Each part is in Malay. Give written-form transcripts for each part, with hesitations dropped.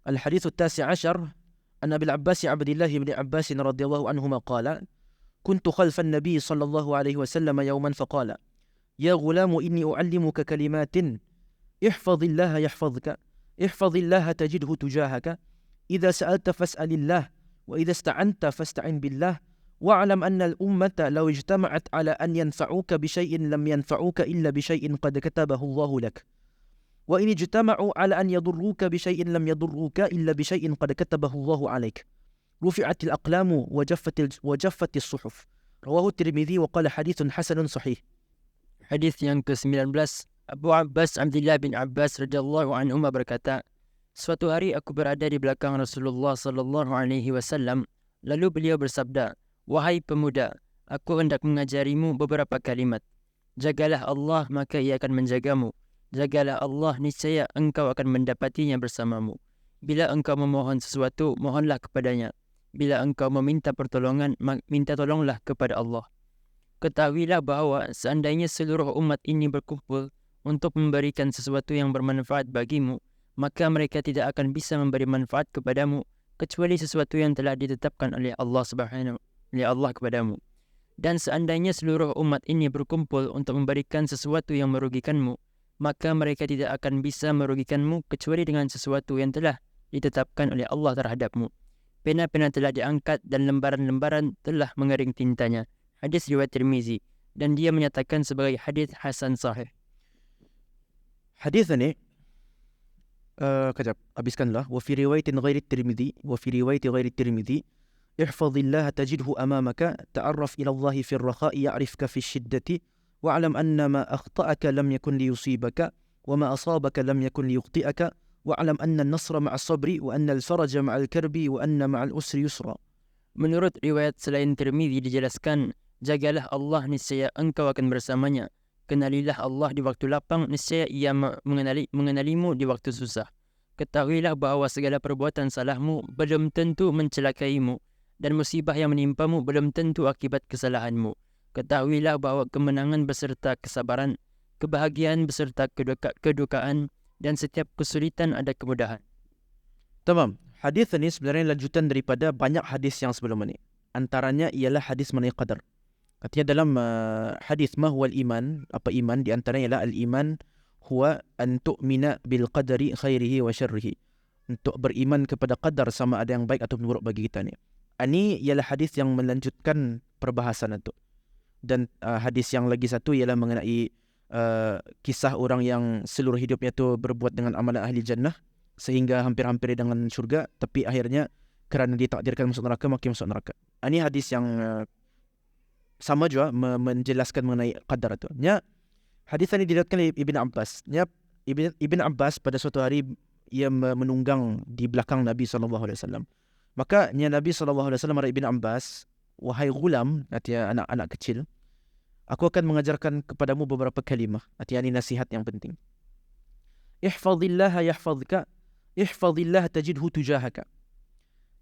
الحديث التاسع عشر عن أبي العباس عبد الله بن عباس رضي الله عنهما قال: كنت خلف النبي صلى الله عليه وسلم يوما فقال: يا غلام إني أعلمك كلمات احفظ الله يحفظك، احفظ الله تجده تجاهك، إذا سألت فاسأل الله، وإذا استعنت فاستعن بالله، واعلم أن الأمة لو اجتمعت على أن ينفعوك بشيء لم ينفعوك إلا بشيء قد كتبه الله لك، وإن اجتمعوا على أن يضروك بشيء لم يضروك إلا بشيء قد كتبه الله عليك، رفعت الأقلام وجفت الصحف. رواه الترمذي وقال حديث حسن صحيح. Hadis yang ke-19, Abu Abbas Abdullah bin Abbas radhiyallahu anhuma berkata, suatu hari aku berada di belakang Rasulullah sallallahu alaihi wasallam, lalu beliau bersabda, wahai pemuda, aku hendak mengajarimu beberapa kalimat. Jagalah Allah, maka ia akan menjagamu. Jagalah Allah, niscaya engkau akan mendapatinya bersamamu. Bila engkau memohon sesuatu, mohonlah kepadanya. Bila engkau meminta pertolongan, minta tolonglah kepada Allah. Ketahuilah bahawa seandainya seluruh umat ini berkumpul untuk memberikan sesuatu yang bermanfaat bagimu, maka mereka tidak akan bisa memberi manfaat kepadamu kecuali sesuatu yang telah ditetapkan oleh Allah kepadamu. Dan seandainya seluruh umat ini berkumpul untuk memberikan sesuatu yang merugikanmu, maka mereka tidak akan bisa merugikanmu kecuali dengan sesuatu yang telah ditetapkan oleh Allah terhadapmu. Pena-pena telah diangkat dan lembaran-lembaran telah mengering tintanya. Hadis riwayat Tirmizi, dan dia menyatakan sebagai hadis hasan sahih. Hadis ini kejap, habiskanlah. Wa fi riwayatin ghairi Tirmizi, wa fi riwayati ghairi Tirmizi, ihfazillaha tajidhu amamaka, ta'arraf ila Allah fi ar-rakha'i ya'rifka fi ash-shiddati, wa'lam anna ma akhta'aka lam yakun liyusibaka, wa ma asabaka lam yakun liyukhti'aka, wa'lam anna an-nasra ma'a as-sabri, wa anna al-faraja ma'a al-karbi, wa anna ma'a al-usri yusra. Menurut riwayat selain Tirmizi dijelaskan, jagalah Allah, niscaya engkau akan bersamanya. Kenalilah Allah di waktu lapang, niscaya ia mengenalimu di waktu susah. Ketahuilah bahawa segala perbuatan salahmu belum tentu mencelakaimu, dan musibah yang menimpamu belum tentu akibat kesalahanmu. Ketahuilah bahawa kemenangan beserta kesabaran, kebahagiaan beserta kedukaan, dan setiap kesulitan ada kemudahan. Tamam. Hadis ini sebenarnya lanjutan daripada banyak hadis yang sebelum ini. Antaranya ialah hadis mengenai qadar. Artinya dalam hadis ma huwal iman, apa iman, di antaranya ialah al-iman huwa an tu'mina bil qadari khairihi wa syarrihi. Untuk beriman kepada qadar sama ada yang baik atau buruk bagi kita ni. Ini ialah hadis yang melanjutkan perbahasan itu. Dan hadis yang lagi satu ialah mengenai kisah orang yang seluruh hidupnya tu berbuat dengan amalan ahli jannah sehingga hampir-hampir dengan syurga, tapi akhirnya kerana ditakdirkan masuk neraka maka masuk neraka. Ini hadis yang sama juga menjelaskan mengenai qadar itu. Hadis ini diriwayatkan oleh Ibn Abbas. Ibn Abbas pada suatu hari ia menunggang di belakang Nabi SAW. Maka Nabi SAW kepada Ibn Abbas, wahai gulam, artinya anak-anak kecil, aku akan mengajarkan kepadamu beberapa kalimah. Artinya ini nasihat yang penting. Ihfazillaha yahfazka, ihfazillah tajidhu tujahaka.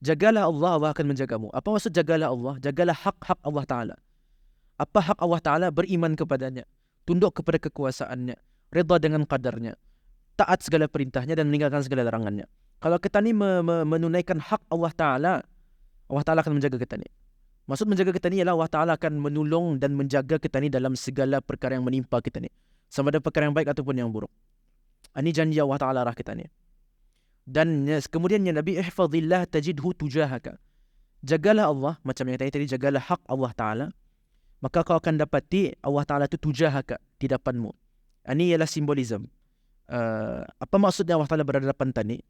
Jagalah Allah, Allah akan menjagamu. Apa maksud jagalah Allah? Jagalah hak-hak Allah Ta'ala. Apa hak Allah Ta'ala? Beriman kepadanya, tunduk kepada kekuasaannya, redha dengan qadarnya, taat segala perintahnya dan meninggalkan segala larangannya. Kalau kita ni menunaikan hak Allah Ta'ala, Allah Ta'ala akan menjaga kita ni. Maksud menjaga kita ni ialah Allah Ta'ala akan menolong dan menjaga kita ni dalam segala perkara yang menimpa kita ni, sama ada perkara yang baik ataupun yang buruk. Ini janji Allah Ta'ala arah kita ni. Dan kemudian Nabi, ihfazillah tajidhu tujahaka. Jagalah Allah, macam yang tadi jagalah hak Allah Ta'ala, maka kau akan dapati Allah Ta'ala itu tujahaka, di depanmu. Ini ialah simbolisme. Apa maksudnya Allah Ta'ala berada depan tadi?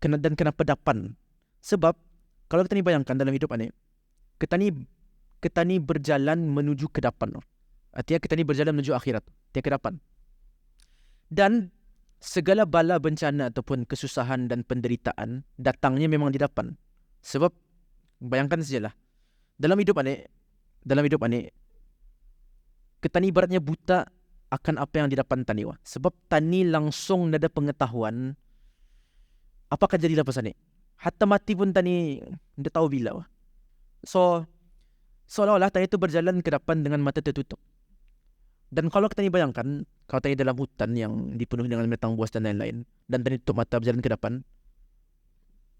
Dan kenapa depan? Sebab kalau kita ni bayangkan dalam hidup ini, kita ni berjalan menuju ke depan. Artinya kita ni berjalan menuju akhirat, dia ke depan. Dan segala bala bencana ataupun kesusahan dan penderitaan datangnya memang di depan. Sebab bayangkan sajalah, dalam hidup ini kita ni ibaratnya buta akan apa yang di depan tani. Sebab tani langsung ada pengetahuan apa akan jadi lepas ni. Hatta mati pun tani tidak tahu bila. So seolah-olah tani itu berjalan ke depan dengan mata tertutup. Dan kalau kita ni bayangkan, kalau tadi dalam hutan yang dipenuhi dengan binatang buas dan lain-lain, dan tadi tutup mata berjalan ke depan,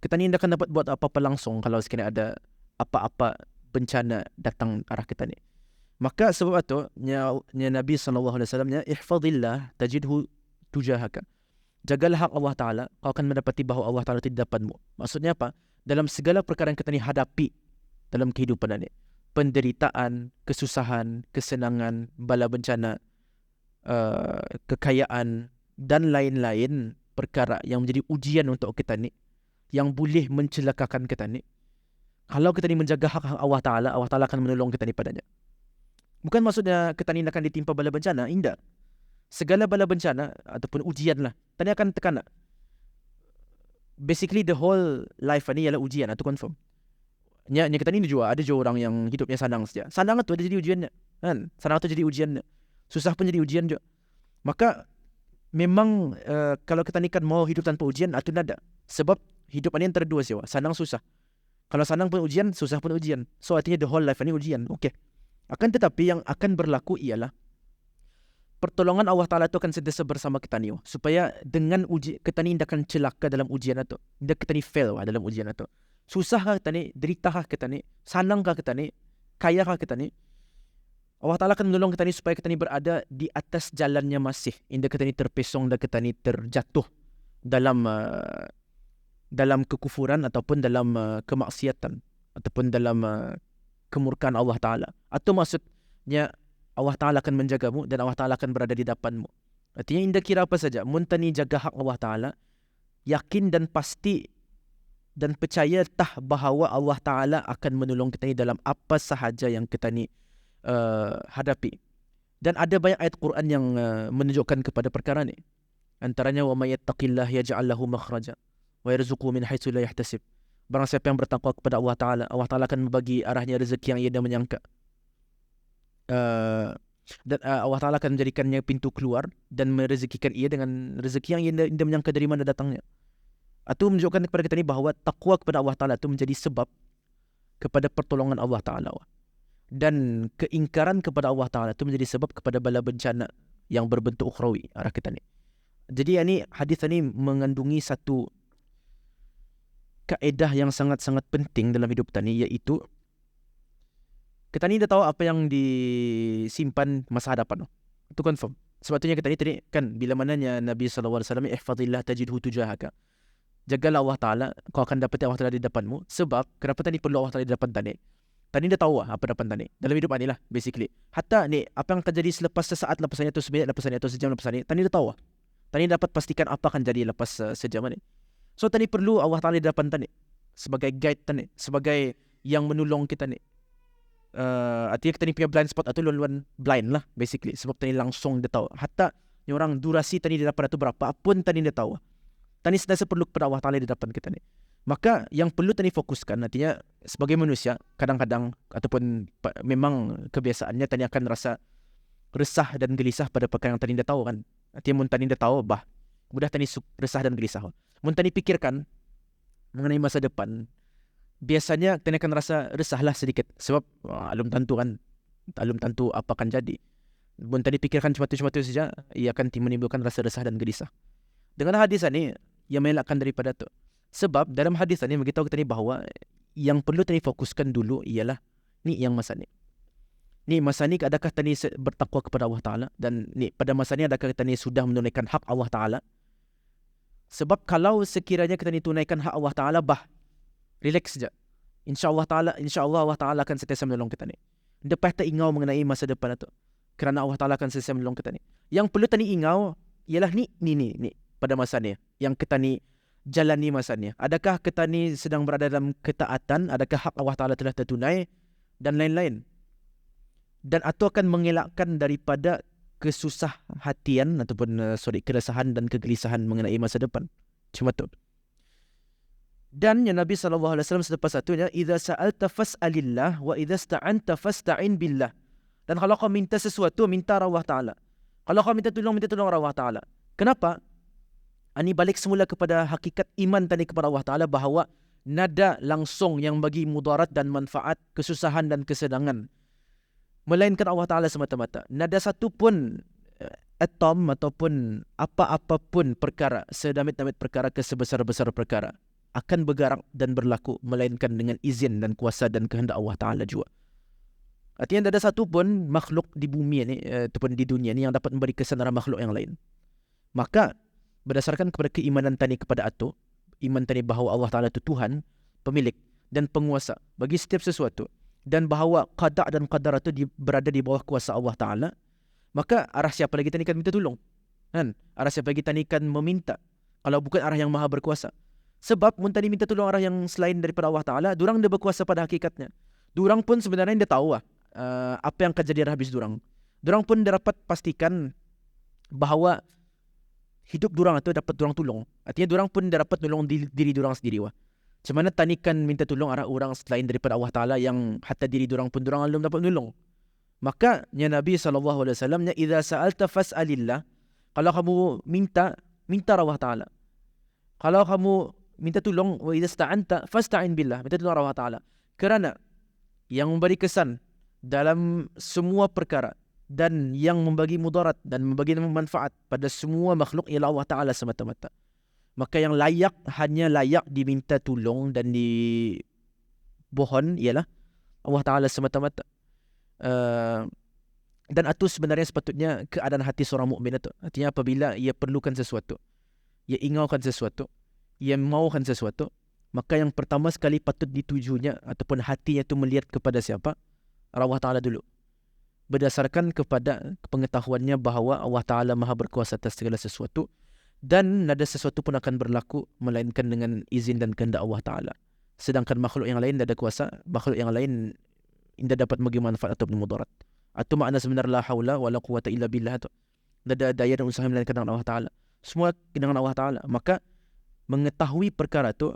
Kita ni tidak akan dapat buat apa-apa langsung kalau sekiranya ada apa-apa bencana datang arah kita ni. Maka sebab itu Nabi SAW ihfazillah tajidhu tujahaka. Jagalah hak Allah Ta'ala, kau akan mendapati bahawa Allah Ta'ala di depanmu. Maksudnya apa? Dalam segala perkara yang kita ni hadapi dalam kehidupan ini, penderitaan, kesusahan, kesenangan, bala bencana, kekayaan dan lain-lain perkara yang menjadi ujian untuk kita ni, yang boleh mencelakakan kita ni, kalau kita ni menjaga hak Allah Ta'ala akan menolong kita ni padanya. Bukan maksudnya kita ni akan ditimpa bala bencana, tidak. Segala bala bencana ataupun ujian lah, tadi akan tekan. Basically the whole life ni ialah ujian, itu confirm. Nya kita ni juga ada juga orang yang hidupnya senang saja. Senang tu ada jadi ujiannya, kan? Senang tu jadi ujiannya. Susah pun jadi ujian juga. Maka memang kalau kita ni kan mau hidup tanpa ujian, itu nada. Sebab hidup ni antara dua siwa, senang susah. Kalau senang pun ujian, susah pun ujian. So artinya the whole life ni ujian. Okey. Akan tetapi yang akan berlaku ialah pertolongan Allah Ta'ala itu akan sentiasa bersama kita ni, supaya dengan kita ni tidak akan celaka dalam ujian itu, tidak kita ni fail dalam ujian itu. Susahkah kita ni, deritahkah kita ni, sanangkah kita ni, kayakah kita ni, Allah Ta'ala akan menolong kita ni supaya kita ni berada di atas jalannya masih, indah kita ni terpesong dan kita ni terjatuh dalam kekufuran ataupun dalam kemaksiatan ataupun dalam kemurkaan Allah Ta'ala. Atau maksudnya Allah Ta'ala akan menjagamu dan Allah Ta'ala akan berada di depanmu. Artinya indah kira apa saja, muntani jaga hak Allah Ta'ala, yakin dan pasti dan percaya bahawa Allah Ta'ala akan menolong kita ni dalam apa sahaja yang kita ni hadapi. Dan ada banyak ayat Quran yang menunjukkan kepada perkara ni. Antaranya wa may yattaqillah yaj'al lahu makhraja wa yarzuqhu min haitsu la yahtasib. Barang siapa yang bertakwa kepada Allah Ta'ala akan membagi arahnya rezeki yang ia dah menyangka. Dan Allah Ta'ala akan menjadikannya pintu keluar dan merezekikan ia dengan rezeki yang ia tidak menyangka dari mana datangnya. Itu menunjukkan kepada kita ni bahawa takwa kepada Allah Ta'ala itu menjadi sebab kepada pertolongan Allah Ta'ala. Dan keingkaran kepada Allah Ta'ala itu menjadi sebab kepada bala bencana yang berbentuk ukhrawi arah kita ni. Jadi ini hadis ini mengandungi satu kaedah yang sangat-sangat penting dalam hidup kita ni, iaitu kita ni dah tahu apa yang disimpan masa hadapan. Itu confirm. Sebab itunya kita ni tadi kan, bila mananya Nabi SAW ihfazillah tajidhu tujahaka. Jagalah Allah Ta'ala, kau akan dapat Allah Ta'ala di depanmu. Sebab kenapa tadi perlu Allah Ta'ala di depan tadi? Tadi dah tahu apa depan tadi. Dalam hidup ni lah basically. Hatta ni apa yang terjadi selepas sesaat lepas ni, atau seminit lepas ni, atau sejam lepas ni, tadi dah tahu. Tadi dapat pastikan apa akan jadi lepas sejam ni. So tadi perlu Allah Ta'ala di depan tadi, sebagai guide tadi, sebagai yang menolong kita ni. Artinya kita ni punya blind spot atau luan-luan blind lah basically, sebab tadi langsung dia tahu. Hatta ni orang durasi tadi dia dapat itu berapa pun tadi dia tahu. Tadi sentiasa perlu kepada Allah Ta'ala di depan kita ni. Maka yang perlu tadi fokuskan, artinya sebagai manusia kadang-kadang ataupun memang kebiasaannya tadi akan rasa resah dan gelisah pada perkara yang tadi dia tahu kan. Artinya mun tadi dia tahu mudah tadi resah dan gelisah. Mun tadi pikirkan mengenai masa depan, biasanya kita akan rasa resahlah sedikit sebab belum tentu kan, belum tentu apa akan jadi. Mun tadi pikirkan cuma-cuma saja, ia akan menimbulkan rasa resah dan gelisah. Dengan hadis ini yang mengelakkan daripada itu. Sebab dalam hadis ini beritahu kita ni bahawa yang perlu tadi fokuskan dulu ialah ni yang masa ni. Ni masa ni adakah tadi bertakwa kepada Allah Ta'ala, dan ni pada masa ni adakah kita ni sudah menunaikan hak Allah Ta'ala. Sebab kalau sekiranya kita ni tunaikan hak Allah Ta'ala, relax saja. InsyaAllah Allah Ta'ala akan sentiasa menolong kita ni. Tidak payah teringau mengenai masa depan itu, kerana Allah Ta'ala akan sentiasa menolong kita ni. Yang perlu tadi ingau ialah ni pada masa ni yang kita ni jalani masa ni. Adakah kita ni sedang berada dalam ketaatan, adakah hak Allah Ta'ala telah tertunai dan lain-lain. Dan itu akan mengelakkan daripada kesusah hatian ataupun keresahan dan kegelisahan mengenai masa depan. Cuma tu. Dan yang Nabi SAW selepas satunya, idza sa'alta fas'alillah wa idza sta'anta fasta'in billah. Dan kalau kau minta sesuatu, minta Allah Ta'ala. Kalau kau minta tolong Allah Ta'ala. Kenapa? Ini balik semula kepada hakikat iman tadi kepada Allah Ta'ala, bahawa nada langsung yang bagi mudarat dan manfaat, kesusahan dan kesenangan, melainkan Allah Ta'ala semata-mata. Nada satu pun atom ataupun apa-apa pun perkara, sedamit-damit perkara ke sebesar-besar perkara, akan bergerak dan berlaku melainkan dengan izin dan kuasa dan kehendak Allah Ta'ala juga. Artinya tidak ada satu pun makhluk di bumi ni ataupun di dunia ni yang dapat memberi kesan arah makhluk yang lain. Maka berdasarkan kepada keimanan tadi kepada Atu, iman tadi bahawa Allah Ta'ala itu Tuhan, pemilik dan penguasa bagi setiap sesuatu, dan bahawa qada' dan qadar itu berada di bawah kuasa Allah Ta'ala, maka arah siapa lagi tadi kan minta tolong? Kan? Arah siapa lagi tadi kan meminta? Kalau bukan arah yang maha berkuasa. Sebab mun tadi minta tolong arah yang selain daripada Allah Ta'ala, durang dia berkuasa pada hakikatnya. Durang pun sebenarnya dia tahu apa yang akan jadi habis durang. Durang pun dapat pastikan bahawa hidup durang itu dapat durang tolong. Artinya durang pun dapat tolong diri durang sendiri. Macam mana tanikan minta tolong arah orang selain daripada Allah Ta'ala yang hatta diri durang pun durang belum dapat tolong. Maka Nabi SAW, idza sa'alta fas'alillah, kalau kamu minta Allah Ta'ala. Kalau kamu minta tolong, wa idza sta'anta fasta'in billah, minta tolong Allah Ta'ala. Kerana yang memberi kesan dalam semua perkara dan yang membagi mudarat dan membagi manfaat pada semua makhluk ialah Allah Ta'ala semata-mata. Maka yang hanya layak diminta tolong dan dibohon ialah Allah Ta'ala semata-mata. Dan itu sebenarnya sepatutnya keadaan hati seorang mukmin itu. Artinya apabila ia perlukan sesuatu, ia ingaukan sesuatu, ia maukan sesuatu, maka yang pertama sekali patut ditujunya ataupun hatinya itu melihat kepada siapa? Allah Ta'ala dulu. Berdasarkan kepada pengetahuannya bahawa Allah Ta'ala maha berkuasa atas segala sesuatu, dan nada sesuatu pun akan berlaku melainkan dengan izin dan kehendak Allah Ta'ala. Sedangkan makhluk yang lain tidak ada kuasa, makhluk yang lain tidak dapat bagi manfaat ataupun mudarat. Atau makna sebenar la haula wala quwata illa billah tu. Tidak ada daya dan usaha melainkan dengan Allah Ta'ala. Semua dengan Allah Ta'ala. Maka mengetahui perkara tu,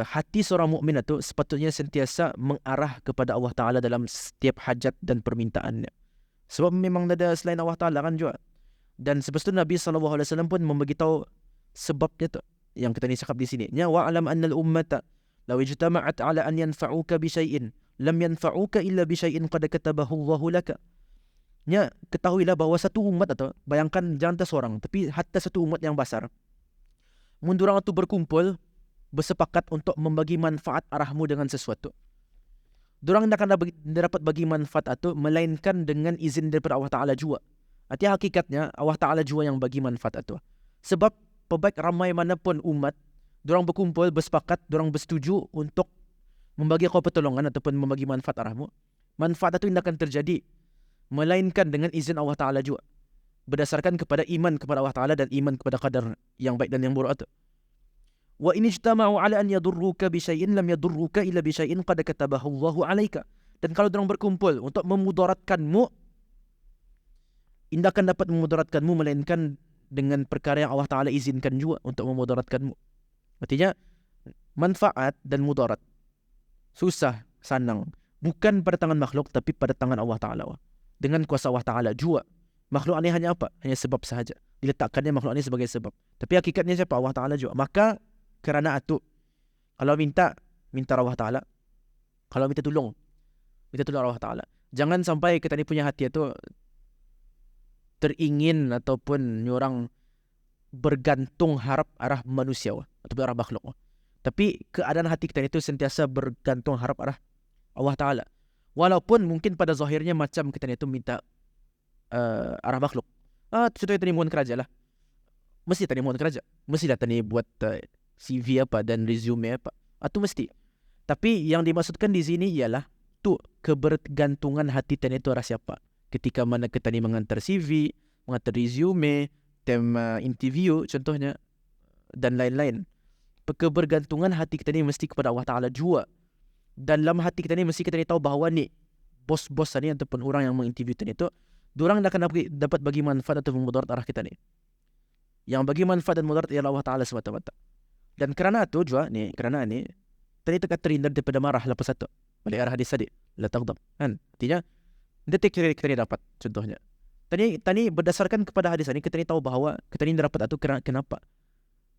hati seorang mukmin itu sepatutnya sentiasa mengarah kepada Allah Ta'ala dalam setiap hajat dan permintaannya. Sebab memang ada selain Allah Ta'ala kan juga. Dan sebab itu Nabi SAW pun memberitahu sebabnya tu yang kita ni cakap di sini. Ya wa'alam anna al-ummata law ijtama'at ala an yanfa'uka bi syai'in lam yanfa'uka illa bi syai'in qad katabahu Allahu laka. Ya, ketahuilah bahawa satu umat atau bayangkan jangan seorang tapi hatta satu umat yang besar. Mun durang itu berkumpul bersepakat untuk membagi manfaat arahmu dengan sesuatu. Durang tidak akan dapat bagi manfaat itu melainkan dengan izin daripada Allah Ta'ala juga. Artinya hakikatnya Allah Ta'ala juga yang bagi manfaat itu. Sebab pebaik ramai manapun umat, durang berkumpul, bersepakat, durang bersetuju untuk membagi kau pertolongan ataupun membagi manfaat arahmu. Manfaat itu tidak akan terjadi melainkan dengan izin Allah Ta'ala juga. Berdasarkan kepada iman kepada Allah Ta'ala dan iman kepada qadar yang baik dan yang buruk itu. Wa in ijtama'u ala an yadurruka bi syai'in lam yadurruka illa bi syai'in qad katabahu Allahu 'alaika. Dan kalau dorang berkumpul untuk memudaratkanmu, tidak akan dapat memudaratkanmu melainkan dengan perkara yang Allah Ta'ala izinkan juga untuk memudaratkanmu. Artinya manfaat dan mudarat susah, senang, bukan pada tangan makhluk tapi pada tangan Allah Ta'ala. Dengan kuasa Allah Ta'ala juga. Makhluk ini hanya apa? Hanya sebab sahaja. Diletakkannya makhluk ini sebagai sebab. Tapi hakikatnya siapa? Allah Ta'ala juga. Maka kerana itu, kalau minta Allah Ta'ala. Kalau minta tolong Allah Ta'ala. Jangan sampai kita ni punya hati itu teringin ataupun orang bergantung harap arah manusia ataupun arah makhluk. Tapi keadaan hati kita itu sentiasa bergantung harap arah Allah Ta'ala. Walaupun mungkin pada zahirnya macam kita itu minta arah makhluk. Contohnya tadi mohon keraja lah. Mesti tadi mohon keraja. Mestilah tadi buat CV apa dan resume apa. Itu mesti. Tapi yang dimaksudkan di sini ialah tu kebergantungan hati tadi itu arah siapa. Ketika mana kita ni mengantar CV, mengantar resume, tema interview contohnya dan lain-lain. Kebergantungan hati kita ni mesti kepada Allah Ta'ala juga. Dalam hati kita ni mesti kita ni tahu bahawa ni bos-bos ni ataupun orang yang menginterview tadi itu, diorang akan dapat bagi manfaat atau mudarat arah kita ni. Yang bagi manfaat dan mudarat ialah Allah Ta'ala semata-mata. Dan kerana itu juga ni, kerana ni tadi itu terhindar daripada marah lepas satu. Balik arah hadis tadi, la taghdab. Kan? Artinya detik kita ni dapat contohnya. Tadi berdasarkan kepada hadis ini kita ni tahu bahawa kita ni dapat itu kenapa?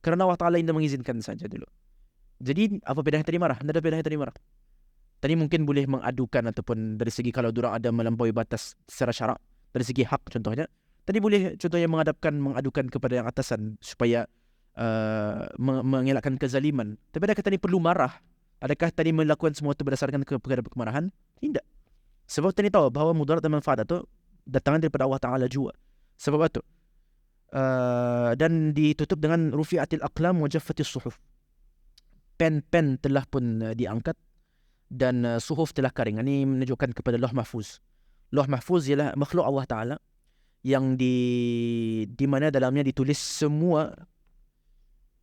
Kerana Allah Ta'ala tidak mengizinkan saja dulu. Jadi apa bedanya tadi marah? Tidak ada bedanya tadi marah. Tadi mungkin boleh mengadukan ataupun dari segi kalau durang ada melampaui batas secara syarak, dari segi hak contohnya. Tadi boleh contohnya mengadukan kepada yang atasan supaya mengelakkan kezaliman. Tapi adakah tadi perlu marah? Adakah tadi melakukan semua itu berdasarkan kepada kemarahan? Tidak. Sebab tadi tahu bahawa mudarat dan manfaat itu datangnya daripada Allah Ta'ala juga. Sebab itu. Dan ditutup dengan rufi'atil aqlam wa jaffatis suhuf. Pen telah pun diangkat dan suhuf telah kering. Ini menunjukkan kepada Lauh Mahfuz. Lauh Mahfuz ialah makhluk Allah Ta'ala yang di mana dalamnya ditulis semua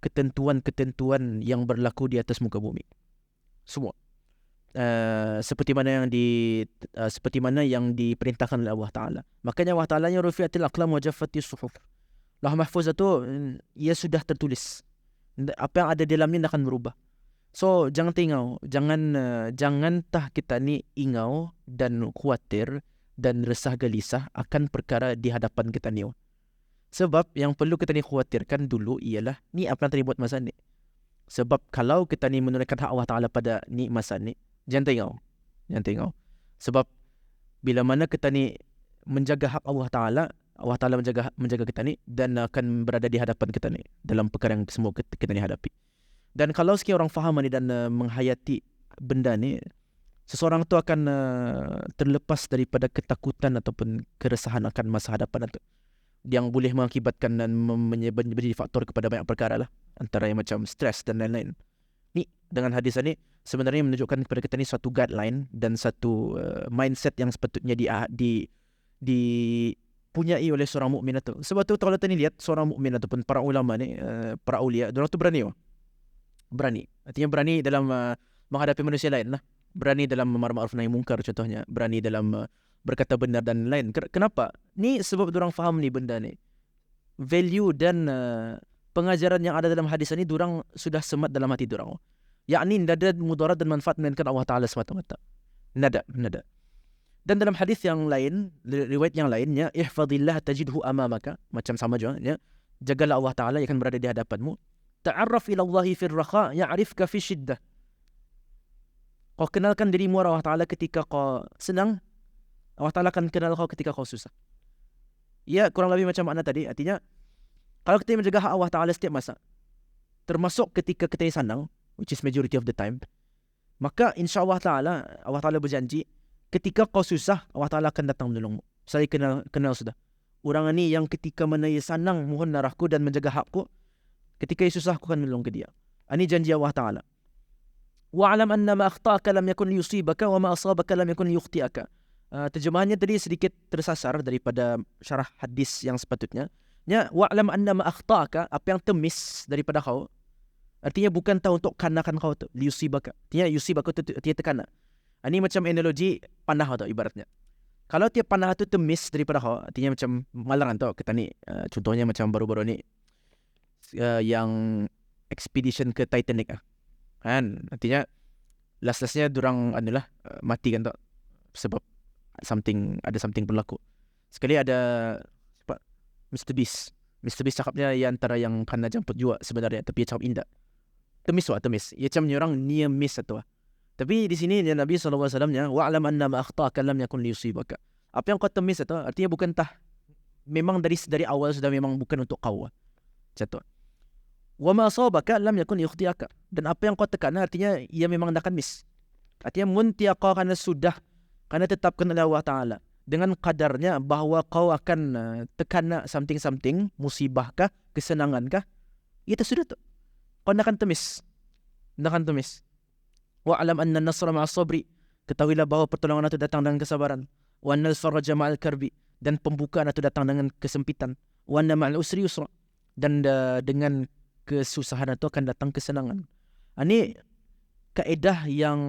ketentuan-ketentuan yang berlaku di atas muka bumi. Semua. Seperti mana yang diperintahkan oleh Allah Ta'ala. Makanya Allah Ta'ala yang rufi'atil aqlam wa jaffatis suhuf. Lauh Mahfuz itu ia sudah tertulis. Apa yang ada di dalamnya akan berubah. So jangan tingau, jangan kita ni ingau dan khawatir dan resah gelisah akan perkara di hadapan kita ni. Sebab yang perlu kita ni khawatirkan dulu ialah ni apa yang tadi buat masa ni. Sebab kalau kita ni menunaikan hak Allah Ta'ala pada ni masa ni, jangan tengok. Sebab bila mana kita ni menjaga hak Allah Ta'ala menjaga kita ni dan akan berada di hadapan kita ni dalam perkara yang semua kita ni hadapi. Dan kalau sekian orang faham ni dan menghayati benda ni, seseorang tu akan terlepas daripada ketakutan ataupun keresahan akan masa hadapan itu, yang boleh mengakibatkan dan menjadi faktor kepada banyak perkara lah, antara yang macam stres dan lain-lain. Ni dengan hadis ni sebenarnya menunjukkan kepada kita ni suatu guideline dan satu mindset yang sepatutnya dipunyai oleh seorang mukmin itu. Sebab tu kalau tadi lihat seorang mukmin ataupun para ulama ni, para aulia, diorang tu berani. Artinya berani dalam menghadapi manusia lain lah. Berani dalam amar ma'ruf nahi munkar contohnya, berani dalam berkata benar dan lain. Kenapa? Ni sebab diorang faham ni benda ni. Value dan pengajaran yang ada dalam hadis ni diorang sudah semat dalam hati diorang. Yakni tidak ada mudarat dan manfaat melainkan Allah Ta'ala semata-mata. Nada. Dan dalam hadis yang lain, riwayat yang lainnya, ihfadillah tajidhu amamaka, macam sama juga ya. Jagalah Allah Ta'ala yang akan berada di hadapanmu. Ta'arraf ila Allahi fir raha ya'rifka fi syiddah. Kau kenalkan dirimu Allah Ta'ala ketika kau senang, Allah Ta'ala akan kenal kau ketika kau susah. Ya, kurang lebih macam makna tadi. Artinya, kalau kita menjaga hak Allah Ta'ala setiap masa, termasuk ketika kita senang, which is majority of the time, maka insya-Allah Allah Ta'ala berjanji, ketika kau susah, Allah Ta'ala akan datang menolongmu. Saya kenal sudah. Orang ini yang ketika mana ia senang mohon darahku dan menjaga hakku, ketika ia susah aku akan menolong ke dia. Ini janji Allah Ta'ala. Wa'alam anna ma akhta'aka lam yakun liyusibaka wa ma asabaka lam yakun liyukhti'aka. Terjemahannya tadi sedikit tersasar daripada syarah hadis yang sepatutnya. Ya, wa'alam anna ma akhta'aka, apa yang temis daripada kau, artinya bukan tahu untuk kanakan kau tu, liyusibaka. Artinya yusibaka tu artinya tekana. Ini macam analogi panah tu ibaratnya. Kalau tiap panah tu temis daripada kau, artinya macam malangan tu kita ni, contohnya macam baru-baru ni yang expedition ke Titanic kan, artinya last-lastnya durang mati kan tak, sebab ada something berlaku. Sekali ada Mr. Beast cakapnya ia antara yang kena jemput juga sebenarnya, tapi ia cakap indah. Temis. Ia macam orang near miss atau. Tapi di sini Nabi SAW-nya wa'alam anna ma akhta'aka lam yakun liyusibaka. Apa yang kau temis atau artinya bukan memang dari awal sudah memang bukan untuk kau. Jatuh. Wa ma asabaka lam yakun yukhti'aka. Dan apa yang kau tekan artinya ia memang akan miss. Artinya muntiaqa karena tetapkan oleh Allah Ta'ala dengan kadarnya bahawa kau akan tekana something, musibahkah, kesenangankah, itu sudah tu. Kau nak akan temis. Wa'alam anna nasra ma'as sabri. Ketahuilah bahawa pertolongan itu datang dengan kesabaran. Wa annal faraja ma'al karbi. Dan pembukaan itu datang dengan kesempitan. Wa anna ma'al usri yusra. Dan dengan kesusahan itu akan datang kesenangan. Ini kaedah yang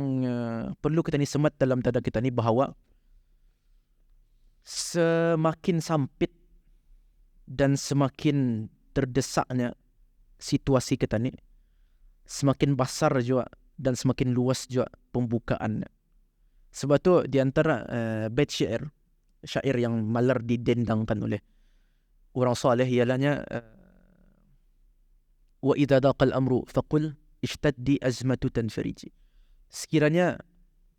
perlu kita ni semat dalam tanda kita ni, bahawa semakin sampit dan semakin terdesaknya situasi kita ni, semakin besar juga dan semakin luas juga pembukaannya. Sebab tu di antara bait syair yang malar didendangkan oleh orang soleh ialahnya wa idza daqal amru faqul ishtaddi azmatu tanfariji. Sekiranya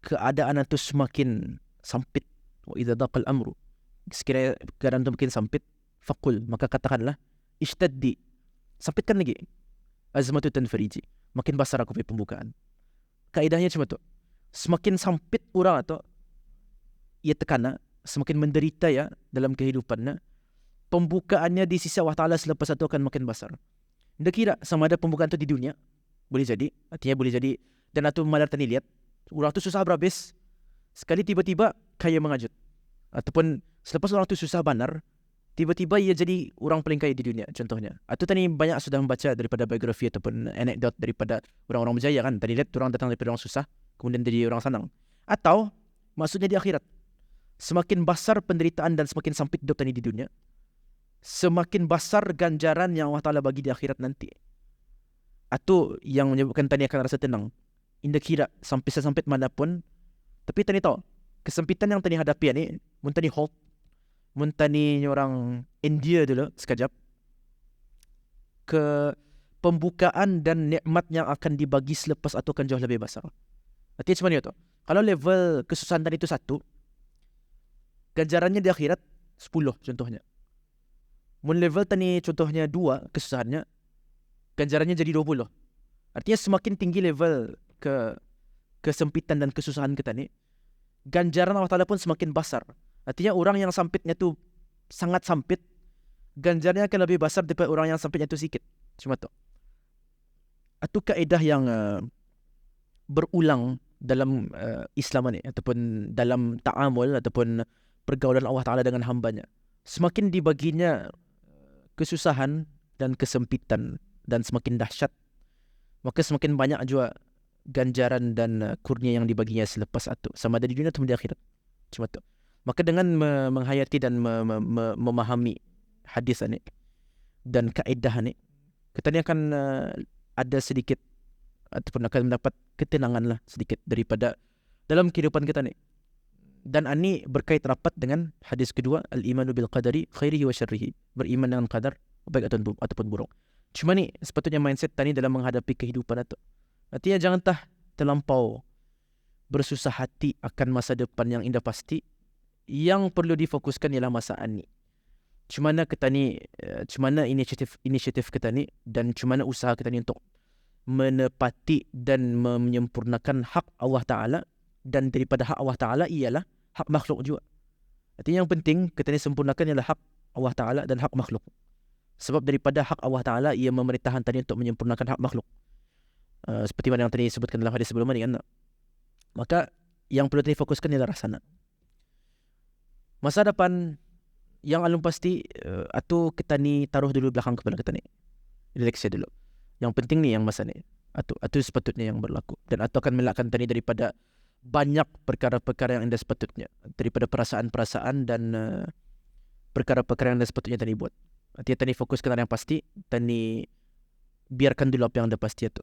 keadaan itu semakin sampit, wa idza daqal amru, sekiranya keadaan itu makin sampit, faqul, maka katakanlah ishtaddi, Sampitkan lagi. Azmatu tanfariji. Makin besar aku punya pembukaan. Kaedahnya cuma tu. Semakin sampit orang atau ia tekana, semakin menderita ya dalam kehidupannya, pembukaannya di sisi Allah Ta'ala selepas itu akan makin besar. Anda kira sama ada pembukaan itu di dunia? Boleh jadi. Artinya boleh jadi. Dan itu malah tadi lihat. Orang tu susah berhabis. Sekali tiba-tiba kaya mengajut. Ataupun selepas orang tu susah banar, tiba-tiba ia jadi orang paling kaya di dunia contohnya. Atau tadi banyak sudah membaca daripada biografi ataupun anekdot daripada orang-orang berjaya kan. Tadi lihat orang datang daripada orang susah, kemudian jadi orang senang. Atau maksudnya di akhirat. Semakin besar penderitaan dan semakin sempit hidup tadi di dunia, semakin besar ganjaran yang Allah Ta'ala bagi di akhirat nanti. Atau yang menyebabkan tadi akan rasa tenang. Indah kira sampai sesampit manapun. Tapi tadi tahu, kesempitan yang tadi hadapi ni, mun tadi halt, mun tadi orang India dulu sekejap, ke pembukaan dan nikmat yang akan dibagi selepas itu akan jauh lebih besar. Artinya macam mana tu? Kalau level kesusahan tadi itu 1, ganjarannya di akhirat 10 contohnya. Mun level tadi contohnya 2 kesusahannya, ganjarannya jadi 20. Artinya semakin tinggi level kesempitan dan kesusahan kita ni, ganjaran Allah Ta'ala pun semakin besar. Artinya orang yang sampitnya tu sangat sampit, ganjarannya akan lebih besar daripada orang yang sampitnya tu sikit. Cuma tu. Itu kaedah yang berulang dalam Islam ni, ataupun dalam ta'amul ataupun pergaulan Allah Ta'ala dengan hambanya. Semakin dibaginya kesusahan dan kesempitan dan semakin dahsyat, maka semakin banyak juga ganjaran dan kurnia yang dibaginya selepas itu, sama ada di dunia atau di akhirat. Cuma tu. Maka dengan menghayati dan memahami hadis ini dan kaedah ini, kita ni akan ada sedikit ataupun akan mendapat ketenangan lah sedikit daripada dalam kehidupan kita ni. Dan ini berkait rapat dengan hadis kedua, al-imanu bil qadari khairihi wa syarrihi, beriman dengan qadar baik ataupun buruk. Cuma ni sepatutnya mindset tadi dalam menghadapi kehidupan itu. Artinya jangan terlampau bersusah hati akan masa depan yang indah pasti. Yang perlu difokuskan ialah masa ini. Cumana kita ni, cumana inisiatif kita ni, dan cumana usaha kita ni untuk menepati dan menyempurnakan hak Allah Ta'ala. Dan daripada hak Allah Ta'ala ialah hak makhluk juga. Artinya yang penting kita ni sempurnakan ialah hak Allah Ta'ala dan hak makhluk. Sebab daripada hak Allah Ta'ala ia memerintahkan tadi untuk menyempurnakan hak makhluk. Seperti mana yang tadi disebutkan dalam hadis sebelum ini kan. Maka yang perlu difokuskan ialah rasana. Masa depan yang alum pasti atau kita ni taruh dulu belakang kepala kita ni. Relax dulu. Yang penting ni yang masa ni. Atau sepatutnya yang berlaku. Dan atau akan melakkan tadi daripada banyak perkara-perkara yang anda sepatutnya. Daripada perasaan-perasaan dan perkara-perkara yang anda sepatutnya tadi buat. Artinya tadi fokuskan yang pasti. Tadi biarkan dulu apa yang anda pasti itu.